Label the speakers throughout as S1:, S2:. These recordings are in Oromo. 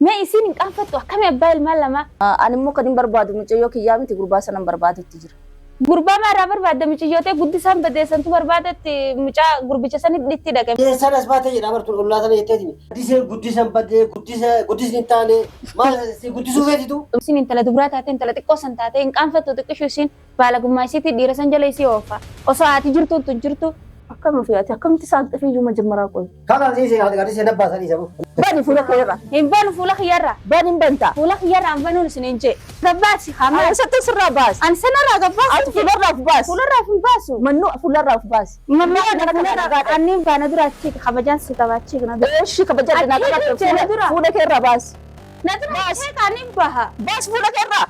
S1: ما يصير نقفت وكم يبقى المال ما
S2: أنا مو كدين بربادو مجيوك يامي تقربا سنة بربادو تجري
S1: غربا ما رابر بعد مجيوته قد سام بدي سنتو بربادت مجا غربي جسني ديتي دغ
S3: يا سنة أسبات يجي رابر تقول الله تعالى يتدين ديسه قديس أم بدي قديس نتاني ما سي قديس وفيتي تو
S1: سين انت لا دبرات هاتين تلا تقوسن تاتين قنفت تقشو سين بالا غما سيتي ديرسن جليسي وفا وساعتي جرتو تجرتو
S2: أكمل فيها أكمل تساعد في يوم جمرة كل
S3: كلا زي هذا قديس نبى سني سبوا
S2: بني فولا خيرة
S1: يبان فولا خيارا
S2: بني بنتا
S1: فولا خيارا أم بنو لسنينجي دباسي خامس
S2: أنا ستسر باس
S1: أن سنة راغ باس
S2: فولا راف باس
S1: فولا راف باسو
S2: منو فولا راف باس
S1: مما أني بانا درا تشيك خبجان سيتا تشيك ندرا
S2: إيش كبجات نادرة فولا خيرة باس
S1: ندرا هيك أني باها
S2: باس فولا خيرة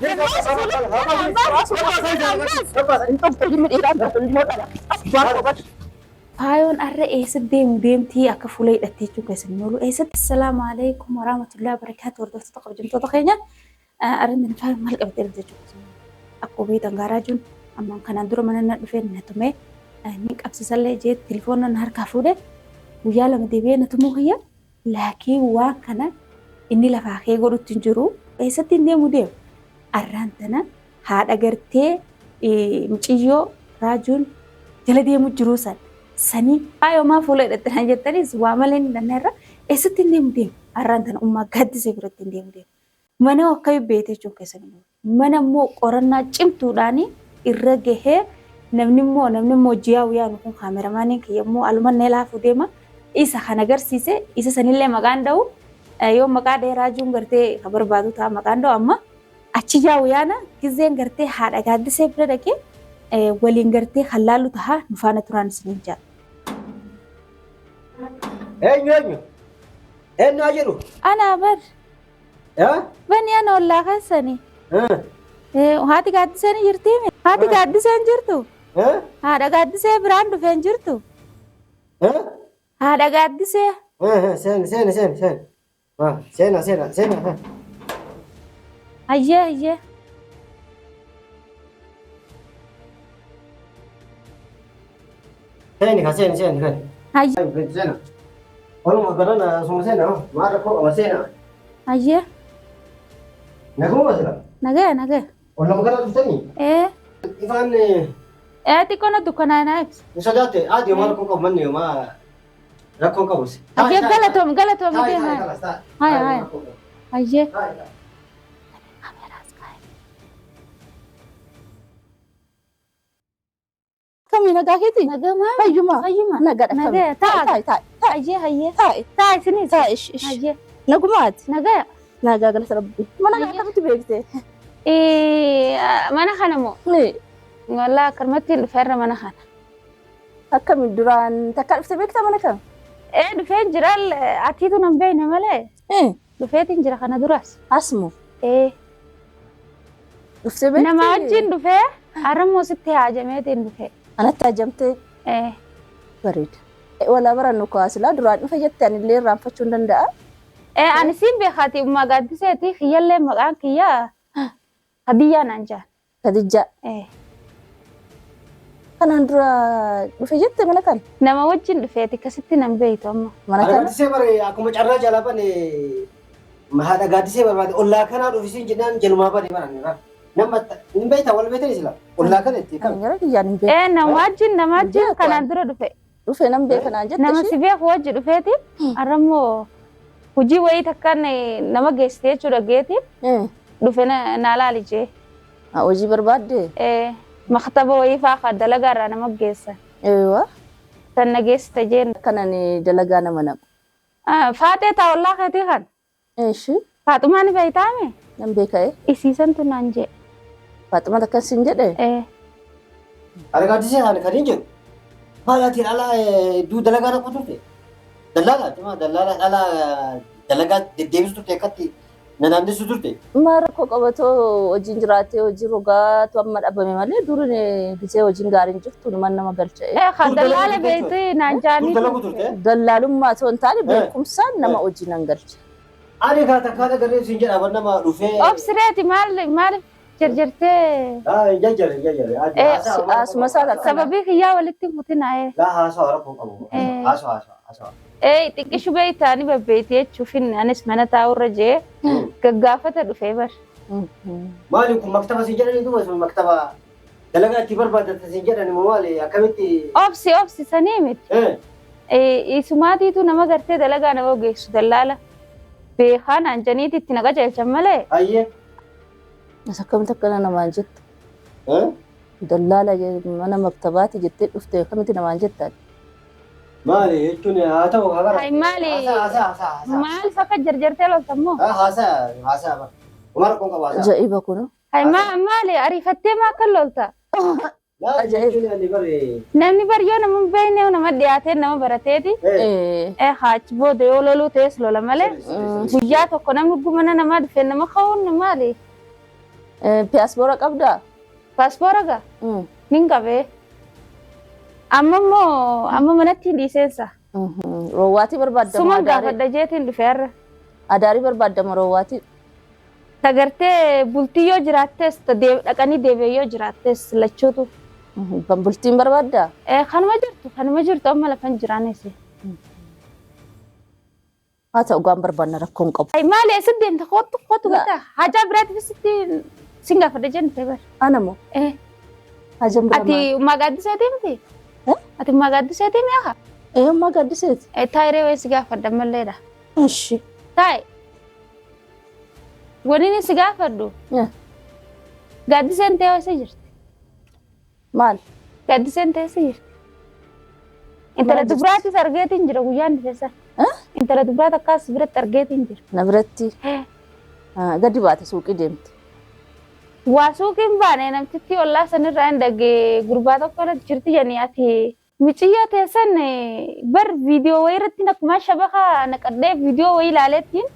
S1: هايون الرئيس ديمتي أكفولي أتيتو كسنولو أيسد السلام عليكم ورحمة الله وبركاته وردوت تقبل جمتو تخينا أرند نفهم مالك أبدل دجو أكو بيت أنغاراجون أما كان أندرو من النفين نتمي نيك أبسسالي جيت تليفوننا نهار كافودة ويالا مديبية نتمو هي لكن واكنا إني لفاقية قولو تنجرو أيسد ديمو ديم أرانتنا هاد أغرتي مچيو راجون جلدي مجروسان sani ayo ma fuula hidhattanii jettanis waa malee hin danneerra eessatti hin deemu deemu arraantan ummaa gaaddisee biratti hin deemu deemu mana akka beetee jechuun keessanii mana immoo qorannaa cimtuudhaanii irra gahee namni immoo jiyaa wayyaanu kun kaameramaaniin kiyya immoo alumannee laafuu deema isa kan agarsiise isa sanillee maqaan dha'u yoo maqaa dheeraa juun gartee ka barbaadu ta'a maqaan dha'u amma achi jiyaa wayyaana gizeen gartee haadha gaaddisee bira dhaqee waliin gartee hallaallu ta'a nufaana turaan isiniin jaala.
S3: إني أجرو
S1: أنا بر بني أنا والله خسني وهاتي قاعد سني جرتيمي هاتي قاعد سن جرتو هذا قاعد سه براند فين جرتو هذا قاعد سه
S3: سنة
S1: أيه
S3: سنة
S1: أيه
S3: سنة أنا ما قررنا سوم سنة ما ركوا ما سنة
S1: أيه
S3: نقوم مثلا
S1: نجا
S3: ولا ما قررنا تاني إيفان
S1: تكون الدكان نايبس
S3: نسجاتي عادي ما ركوا مني وما ركوا كوس
S1: أيه غلطهم هاي أيه
S2: كم ينقى كذي
S1: نجا ما
S2: أيوة نقى
S1: تاي سني
S2: إيش
S1: أيه
S2: نقومات
S1: نجا
S2: جلس ربي ما نقى كنت بيكتي
S1: ما نخنمو
S2: ليه
S1: والله كرمتي الفرة ما نخن
S2: أكمل الدوران تكلف تبيكتا ما نكمل
S1: دفين جرال عتيتو نمبين ماله دفين جرا خنا دراس
S2: اسمه دفت بيكتي
S1: نما وجين دفه أرمو ستة عجمتين دفه
S2: أنا تاجمت بريد ولا برا نقاس لا دران فجت يعني اللي رام فتشون دندا
S1: أنا سين بخاتي وما قد سيتي خيال لي مكان كيا هدية نانجا
S2: خديجة كان عندنا فجت من كان
S1: نما وجين دفيتي كستي نمبيت أما
S3: أنا قاعد سيبر أكو مجرد جلابني ما هذا قاعد سيبر بعد الله كان هذا في سين جنان جلما بدي برا نما نبيت ولا بيت الإسلام ولا كان
S2: كان يعني
S1: نما وجين كان عندنا دفه
S2: دفه نمبي كان عندنا
S1: نما سبيه وجين دفيتي أرمو وجي وين تكان نما جستي شو رجيتي دفنا نالا ليجي
S2: وجي برباد
S1: مختبه ويفا دلقا رانا ما جيسا
S2: ايوه
S1: تنجيس تجين
S2: كانني دلقانا منك
S1: فاتي والله خدي خان
S2: ايش
S1: فاطمه ني بيتامي
S2: نمبيك ايه
S1: سيزن تو نانجي
S2: فاطمه ده كان سنجد
S3: أنا قاعد سيبر أنا خديجة ما تير على دو دلقانا كتوتي دلقا تما دلقا على دلقا ديبس تو تكتي ننامدي سوتورتي
S2: ما ركو قبتو وجين جراتي وجي روغات وما أبمي مالي دورني بيسي وجين غارين جفتو نمان نما قلتش
S1: خدلالة بيتي نانجاني
S2: دلالو ما تون تاني بيكم سان نما وجين انقلتش
S3: أنا كاتا غري سنجر أبنا ما رفي
S1: أبسريتي مال جرجرتي
S3: جرجر
S2: اسمع سببي
S1: خيا ولدتي متنا
S3: لا هاسو ربو هاسو
S2: xiqqishu beeytaani babbeetii jechuufin anis mana taa'urra jee gaggaafata dhufee bar.
S3: Maali kun maktaba si jedhani duuba sun maktaba dalagaa itti barbaadatan si jedhani moo maali akkamitti?
S2: Obsi sanii miti. Isumaatiitu nama gartee dalagaa nama ogeessu dallaala. Beekaan anjaniiti itti naqa jeelchan malee.
S3: Ayyee.
S2: As akkamitti akkana namaan jettu? Dallaala mana maktabaati jettee dhufte akkamitti namaan jettaan?
S3: Maali jechuun haa ta'u haa bara.
S2: Maali? Maal fakka jarjartee loltammoo?
S3: Haasaa bara. Umar kun qabu haasaa.
S2: Ajaa'iba kun. Maali ariifattee maa kan lolta? Namni baryoo nama beekne nama dhiyaatee nama barateeti. Haachi booda yoo loluu ta'es lola malee. Guyyaa tokko namni gumana namaa dhufee nama ka'uun maali? Paaspoora qabdaa? Paaspoora gaa? Nin qabee. Amma manatti dhiiseensa. Roowwaatii barbaadama. Suma gaafadha jeetiin dhufeerra. Adaarii barbaadama roowwaatii. Tagartee bultii yoo jiraattes dhaqanii deebi'ee yoo jiraattes lachuutu. Bultiin barbaaddaa? Kanuma jirtu amma lafan jiraanis. Haa ta'u gaan barbaanna rakkoon qabu. Maali eessa deemta kootu gata hajaa biraatti fisitti sin gaafadha jennite bar. Anamoo? Hajaa biraa maali? Ati magaaddiseeti miti? Ati magaaddiseeti mi'a? Magaaddiseeti. Taayiree wayii si gaafadha malleedha. Ishi. Taayi. Waniin si gaafadhu. Gaaddiseen ta'ee eessa jirti? Maal? Gaaddiseen ta'ee eessa jirti? Intala dubaraattis argeetiin jira guyyaan dhufeessa. Intala dubaraat akkas biratti argeetiin jira. Na biratti? Gadi baate suuqii deemte. Waa suuqiin baane namtitti ollaa sanirraa hin dhagee gurbaa tokko irratti jirti jennee ati michiyyoo teessan bar viidiyoo wayii irratti akkuma shabaka naqadhee viidiyoo wayii ilaaleettiin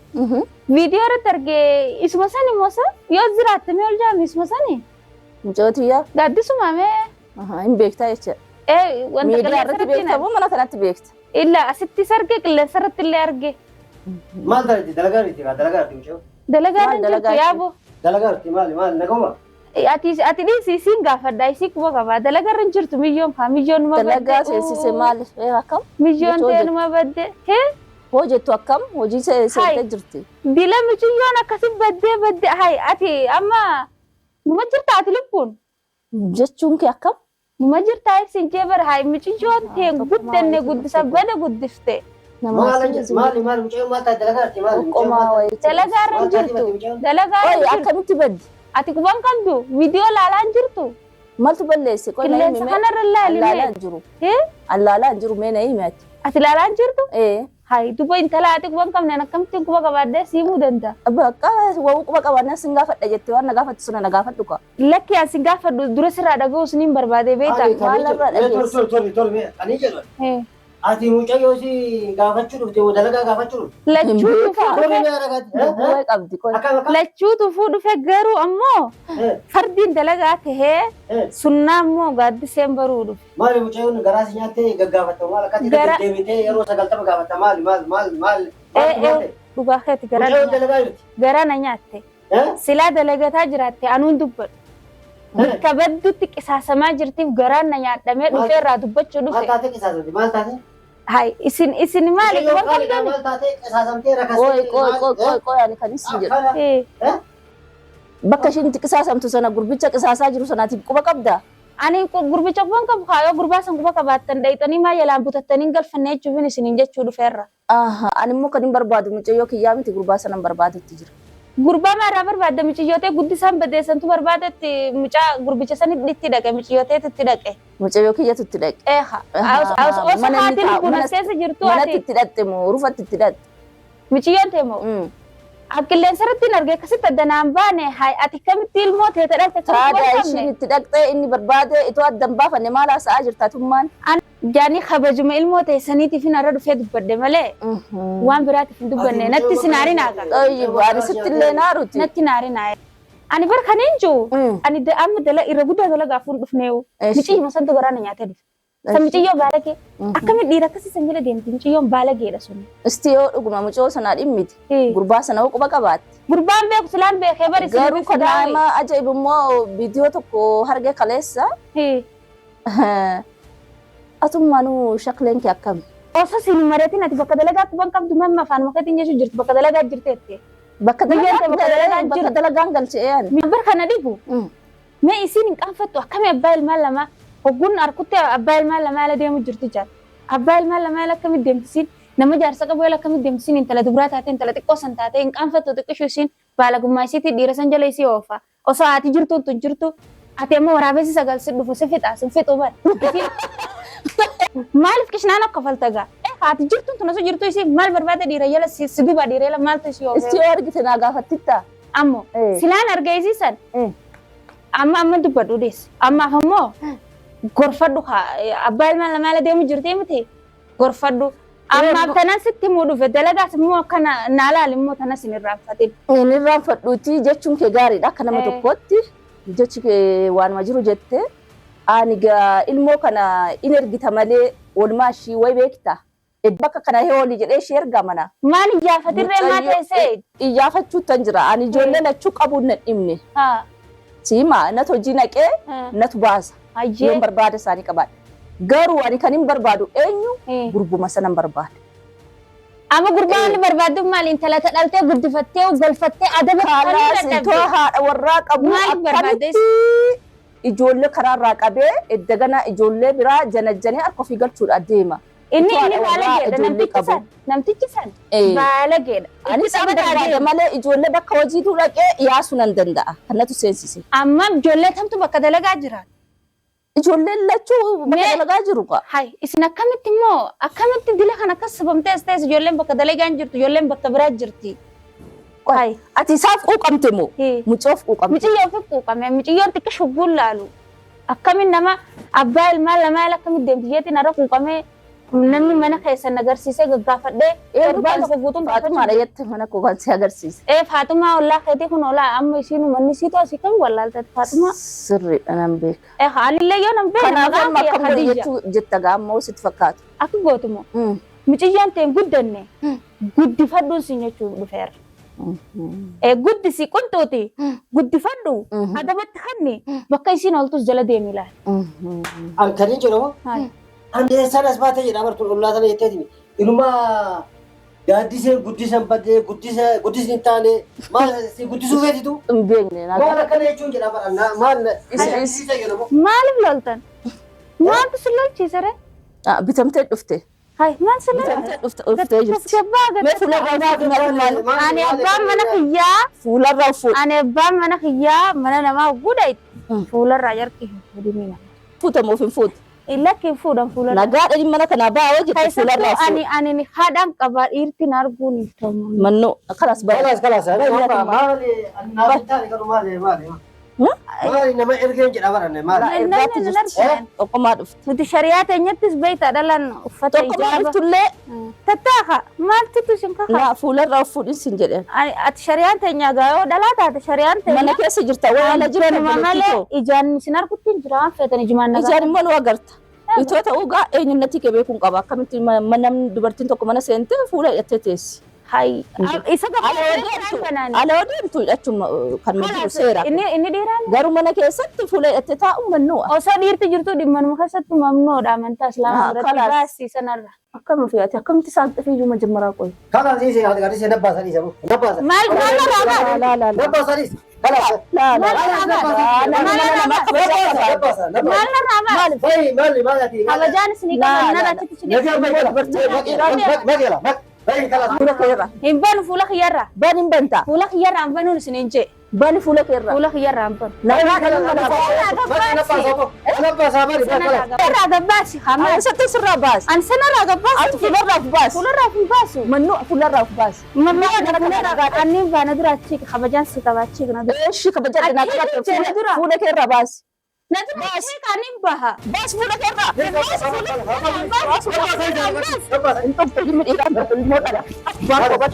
S2: viidiyoo irratti argee isuma sani moosa yoo jiraatte mee ol jaami isuma sani. Mucootiyyaa? Gaaddisuma mee? Hin beektaa jecha. Miidiyaa irratti beekta moo mana kanatti beekta? Illa asitti sargee qilleensa irratti illee argee.
S3: Maal dalagdi dalagaan itti mucoo?
S2: Dalagaan jirtu yaaboo.
S3: Dalagaan itti maali naguma?
S2: Ati dhiisi isiin gaafadhaa isii quba qabaa dalagaan hin jirtu miyyoon kaa miyyoon numa badde. Dalagaa seensise maali? Akkam? Miyyoon ta'e numa badde. Hojjettu akkam? Hojii seentee jirti. Dila miciyyoon akkasi baddee ati amma numa jirta ati lubbuun? Jechuun kee akkam? Numa jirta ibsin jee bara miciyyoon ta'e guddannee guddisa bada guddifte.
S3: Maali mucayyoon maal taate dalagaa irratti maali?
S2: Qomaa wayii. Dalagaa irra jirtu. Dalagaa irra jirtu. Akkamitti baddi? Ati quban qabdu viidiyoo laalaan jirtu. Maltu balleesse? Qilleensa kanarra laalaan jiru. Allaalaan jiru mee na himati. Ati laalaan jirtu? Duba intala ati quban qabneen akkamitti quba qabaadhee siimuu danda'a? Bakka wawuu quba qabaannaan sin gaafadha jettee waan na gaafattu suna na gaafadhu kaa. Lakki an sin gaafadhu dura sirraa dhaga'uu siniin barbaadee beektaa.
S3: Ani jedhu. Ati mucayyoo si gaafachuu dhufte moo dalagaa gaafachuu dhufte?
S2: Lachuutu fuudhufe garuu ammoo fardiin dalagaa tahee sunnaa ammoo gaaddiseen baruu dhufe.
S3: Maali mucayyoon garaa si nyaattee gaggaafatta maal akkatti deebitee yeroo 90 gaafatta maal?
S2: Dhugaa keeti garaa na nyaatte. Silaa dalagataa jiraatte anuun dubbadhu. Bakka badduutti qisaasamaa jirtiif garaan na nyaadhamee dhufee irraa dubbachuu dhufe.
S3: Maal taate qisaasamti? Maal taate?
S2: Isin maali?
S3: Maal taate qisaasamtee rakkasitee?
S2: Qoy ani kan isin jedhu. Bakka ishiin qisaasamtu sana gurbicha qisaasaa jiru sanaatiif quba qabdaa? Ani gurbicha quban qabu kaayoo gurbaa san quba qabaattan dhayxanii maa yalaan butattanii galfannee jechuufin isiniin jechuu dhufeerra. Ani immoo kan hin barbaadu mucayyoo kiyyaa miti gurbaa sanan barbaadutti jira. Gurbaa maaraa barbaadda miciyyootee guddisaan badeessantu barbaadetti mucaa gurbicha sanitti itti dhaqe miciyyootee itti dhaqe. Mucayyoo kiyyatu itti dhaqe. Osoo haatiin buna keessa jirtu ati. Manatti itti dhaqxe moo rufatti itti dhaqxe? Miciyyoon ta'e moo? Qilleensa irratti hin arge akkasitti addanaan baane ati kamitti ilmoo ta'e dhaqxe. Haadha ishiin itti dhaqxee inni barbaade itoo addan baafanne maal haasa'aa jirta tummaan? Jaanii kabajuma ilmoo ta'e saniitiif hin irra dhufee dubbadde malee waan biraatiif hin dubbanne natti sinaari naaqa. Ani sitti illee naaruti. Natti naari naaye. Ani bar kan hin jiru. Ani amma irra guddaa dalagaa fuun dhufneewu. Miciyyoon santu garaa na nyaatee dhufe. San miciyyoo baalagee akkamitti dhiira akkasii san jala deemti miciyyoon baalageedha sun. Isti yoo dhuguma mucoo sanaa dhimmiti. Gurbaa sana hoo quba qabaatti. Gurbaan beeku silaan beekee bari sin
S4: garuu kan nama ajaa'ibu immoo viidiyoo tokko hargee kaleessa atummaanuu shakleen kee akkami?
S2: Osoo siin maratiin ati bakka dalagaatti waan qabdu mamma afaan makatiin jechuun jirtu bakka dalagaa jirteetti.
S4: Bakka dalagaan galchee yaani.
S2: Mabbar kana dhibu. Mee isiin hin qaanfattu akkamii abbaa ilmaan lamaa hogguun harkutti abbaa ilmaan lamaa ala deemu jirti jaal. Abbaa ilmaan lamaa ala akkamii deemtisiin nama jaarsa qabu ala akkamii deemtisiin intala dubiraa taate intala xiqqoo san taate hin qaanfattu xiqqishuu isiin baala gummaa isiitti dhiira san jala isii oofa. Osoo haati jirtu tun jirtu ati amma waraabessi sagalsi dhufu si fixa si fixu bara. Maaliif kishnaan akka faltagaa? Haati jirtu tun osoo jirtu isii maal barbaade dhiira jala si duba dhiira jala maaltu isii oofa?
S4: Isii argite naa gaafattitta.
S2: Ammoo silaan arga isii san. Amma dubbadhu dees. Ammaaf ammoo gorfadhu abbaa ilmaan lamaa ala deemu jirti miti gorfadhu. Ammaaf tanan sitti immoo dhufe dalagaas immoo akkana naalaal immoo tanas hin irraanfatin.
S4: Hin irraanfadhuuti jechuun kee gaariidha akka nama tokkootti. Jechi kee waanuma jiru jette. Ani ilmoo kana in ergita malee walumaa ishii way beekta. Bakka kana heewoli jedhee ishee erga mana.
S2: Maal iyyaafatirree maa teessee?
S4: Iyyaafachuutan jira. Ani ijoollee lachuu qabuun na dhimne. Sima natu hojii naqee natu baasa. Yoon barbaada isaanii qabaadha. Garuu ani kan hin barbaadu eenyu gurbuma sanan barbaada.
S2: Amma gurbaan inni barbaadu maali intala dhaltee guddifattee galfattee adaba
S4: kaalaas too haadha warraa qabu
S2: barbaades
S4: ijoollee karaarraa qabee eddagana ijoollee biraa janajjanee harka ofii galchuudha deema.
S2: Inni baalageedha namtichi san baalageedha.
S4: Ani san barbaada malee ijoollee bakka hojiitu dhaqee yaasuu nan danda'a. Kanatu seensise.
S2: Amma ijoollee tamtu bakka dalagaa jiraat.
S4: Ijoolleen lachuu bakka dalagaa jiru qa.
S2: Hai isin akkamitti immoo akkamitti dila kan akkas sabamtee as ijoolleen bakka dalagaa jirtu ijoolleen bakka biraa jirti.
S4: Hai ati isaaf quuqamte moo mucoof quuqamte.
S2: Muciyyoof quuqame muciyyoon xiqqaa shugguun laalu. Akkamiin nama abbaa ilmaan lamaa akkamitti deemti jeetiin har'a quuqamee namni mana keessan agarsiisee gaggaafadhee eebbaa tokko guutuun
S4: Faatumaadha jette mana koo kan si agarsiise.
S2: Faatumaa ollaa keetii kun ollaa amma isiin manni siitu asii kan wallaaltatti Faatumaa.
S4: Sirriidha nan beeka.
S2: Haalillee yoo nan beeka.
S4: Kanaaf amma akkam jechuu jetta gaammoo sitti fakkaatu.
S2: Akka gootumoo. Muciyyaan ta'e guddanne guddifadhuun siin jechuu dhufeera. Guddisi quntuuti guddifadhu adabatti hanni bakka isiin oltus jala deemi ilaali.
S3: Halkanii jedhamu. Ande sanas baate jedha amartu ullaatana jetteeti. Inuma gaaddisee guddisan badee guddisni taane maal si guddisuu feetitu?
S4: Hin beekne naa.
S3: Maal akkana jechuun jedha bara maal isiisa jedhamu.
S2: Maaliif loltan? Maaltu si lolchiisere?
S4: Bitamtee dhufte.
S2: Hai maal si
S4: Bitamtee dhuftee jirti. Mee fuularraa
S2: ani abbaan mana kiyyaa
S4: fuularraa fuudh.
S2: ani abbaan mana kiyyaa mana namaa guddaa fuularraa jarki fuudhimina.
S4: Fuutamuuf hin fuutu.
S2: Ilakki fuudhan fuularraa.
S4: Nagaadha dhimma mana kanaa baawoo jirti fuularraa fuudh.
S2: Ani haadhaan qabaa dhiirtiin arguun hin ta'u.
S4: Mannoo akkanas baay'ee.
S3: Kalas maali naafitaani kanu maali. Maali nama ergeen jedha baranne maali.
S4: Irraatti jirti. Oqomaa dhufte.
S2: Nuti shariyaa teenyattis beeyta dhalan uffata
S4: Oqomaa dhuftullee
S2: tattaaka maaltu isin kaka.
S4: naa fuularraa fuudhin sin jedheen.
S2: Ati shariyaa teenya gaayoo dhalaa taate shariyaa teenya.
S4: Mana keessa jirta walaala jirta
S2: malee ijaan isin argutti hin jira waan feetan ijumaan nagaa.
S4: Ijaan immoo nu agarta. Itoo ta'uu gaa eenyumatti kee beekuun qaba. Akkamitti namni dubartiin tokko mana seentee fuula hidhattee teessi.
S2: Hai isa
S4: Ala odeemtu hidhachuun kan jiru seera.
S2: Inni dhiiraan
S4: Garuu mana keessatti fuula hidhattee taa'uun mamnuudha.
S2: osoo dhiirti jirtu dhimmanuma keessatti mamnoodha amantaa islaamaa biratti baasisanarra.
S4: Akkam fiyaati akkamitti isaan xifiyyuu majammaraa qoyi.
S3: Kalas isi gadise nabbaasanii sabu nabbaasa.
S2: Maal maal
S4: Laa
S3: Nabbaasanii. Kalas. Maali.
S2: kabajaan isinii qaban achitti
S4: fuula keerra.
S2: hin banu fuula kiyyarra
S4: Bani hin banta.
S2: fuula kiyyarra hin banuun isiniin jee
S4: Bani fuula keerra.
S2: fuula kiyyarra hin banu. Irraa gabbaasi hamaa
S4: Eessatti sirraa baasi.
S2: an sanarraa gabbaasi
S4: Ati fuularraa of baasi.
S2: fuularraa hin baasu.
S4: Mannoo fuularraa of baasi.
S2: Anniin baana dura achi kabajaan si qaba achi kana dura.
S4: Eeshi kabajaa naa qabate fuula keerra baasi.
S2: Na dura achi kaaniin baha.
S4: Baasi fuula keerra. Hin toftu dhimmi dhiiraa hin toftu ilmoo dhala.